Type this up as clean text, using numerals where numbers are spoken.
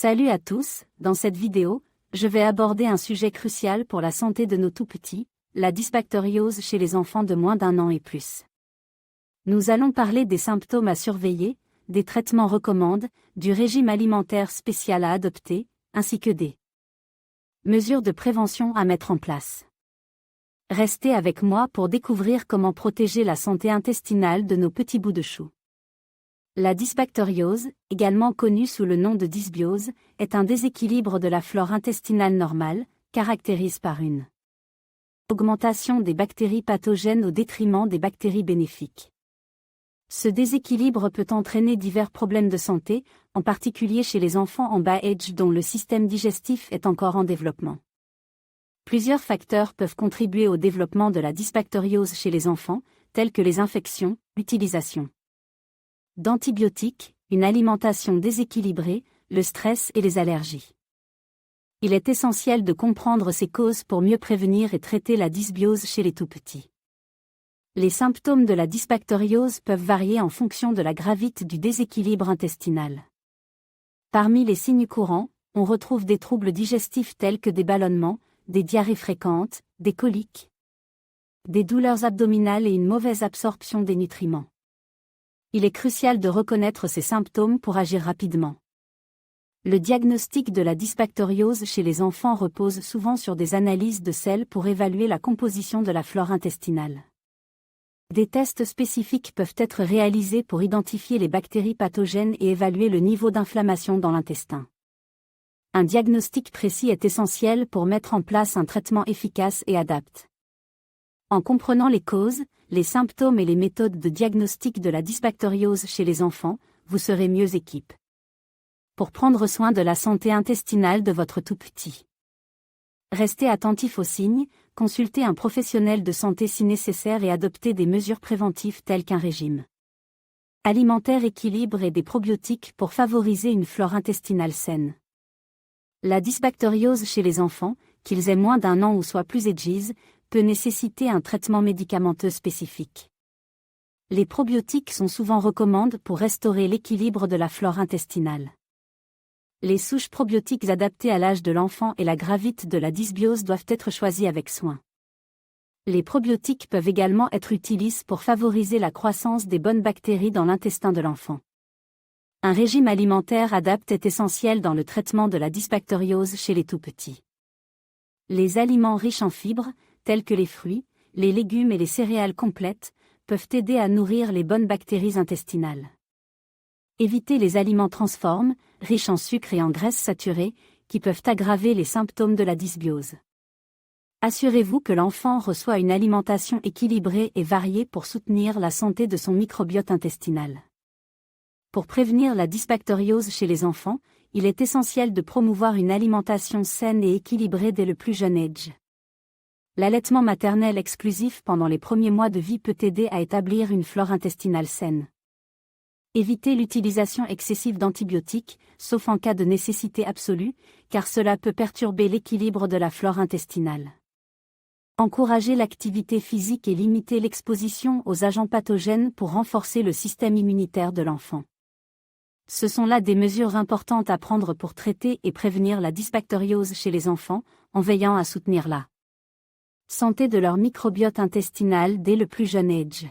Salut à tous, dans cette vidéo, je vais aborder un sujet crucial pour la santé de nos tout-petits, la dysbactériose chez les enfants de moins d'1 an et plus. Nous allons parler des symptômes à surveiller, des traitements recommandés, du régime alimentaire spécial à adopter, ainsi que des mesures de prévention à mettre en place. Restez avec moi pour découvrir comment protéger la santé intestinale de nos petits bouts de chou. La dysbactériose, également connue sous le nom de dysbiose, est un déséquilibre de la flore intestinale normale, caractérisé par une augmentation des bactéries pathogènes au détriment des bactéries bénéfiques. Ce déséquilibre peut entraîner divers problèmes de santé, en particulier chez les enfants en bas âge dont le système digestif est encore en développement. Plusieurs facteurs peuvent contribuer au développement de la dysbactériose chez les enfants, tels que les infections, l'utilisation d'antibiotiques, une alimentation déséquilibrée, le stress et les allergies. Il est essentiel de comprendre ces causes pour mieux prévenir et traiter la dysbiose chez les tout-petits. Les symptômes de la dysbactériose peuvent varier en fonction de la gravité du déséquilibre intestinal. Parmi les signes courants, on retrouve des troubles digestifs tels que des ballonnements, des diarrhées fréquentes, des coliques, des douleurs abdominales et une mauvaise absorption des nutriments. Il est crucial de reconnaître ces symptômes pour agir rapidement. Le diagnostic de la dysbactériose chez les enfants repose souvent sur des analyses de sel pour évaluer la composition de la flore intestinale. Des tests spécifiques peuvent être réalisés pour identifier les bactéries pathogènes et évaluer le niveau d'inflammation dans l'intestin. Un diagnostic précis est essentiel pour mettre en place un traitement efficace et adapté. En comprenant les causes, les symptômes et les méthodes de diagnostic de la dysbactériose chez les enfants, vous serez mieux équipés pour prendre soin de la santé intestinale de votre tout-petit. Restez attentif aux signes, consultez un professionnel de santé si nécessaire et adoptez des mesures préventives telles qu'un régime alimentaire équilibré et des probiotiques pour favoriser une flore intestinale saine. La dysbactériose chez les enfants, qu'ils aient moins d'1 an ou soient plus âgés, peut nécessiter un traitement médicamenteux spécifique. Les probiotiques sont souvent recommandés pour restaurer l'équilibre de la flore intestinale. Les souches probiotiques adaptées à l'âge de l'enfant et la gravité de la dysbiose doivent être choisies avec soin. Les probiotiques peuvent également être utilisés pour favoriser la croissance des bonnes bactéries dans l'intestin de l'enfant. Un régime alimentaire adapté est essentiel dans le traitement de la dysbactériose chez les tout-petits. Les aliments riches en fibres, tels que les fruits, les légumes et les céréales complètes, peuvent aider à nourrir les bonnes bactéries intestinales. Évitez les aliments transformes, riches en sucre et en graisses saturées, qui peuvent aggraver les symptômes de la dysbiose. Assurez-vous que l'enfant reçoit une alimentation équilibrée et variée pour soutenir la santé de son microbiote intestinal. Pour prévenir la dysbactériose chez les enfants, il est essentiel de promouvoir une alimentation saine et équilibrée dès le plus jeune âge. L'allaitement maternel exclusif pendant les premiers mois de vie peut aider à établir une flore intestinale saine. Évitez l'utilisation excessive d'antibiotiques, sauf en cas de nécessité absolue, car cela peut perturber l'équilibre de la flore intestinale. Encouragez l'activité physique et limitez l'exposition aux agents pathogènes pour renforcer le système immunitaire de l'enfant. Ce sont là des mesures importantes à prendre pour traiter et prévenir la dysbactériose chez les enfants, en veillant à soutenir la santé de leur microbiote intestinal dès le plus jeune âge.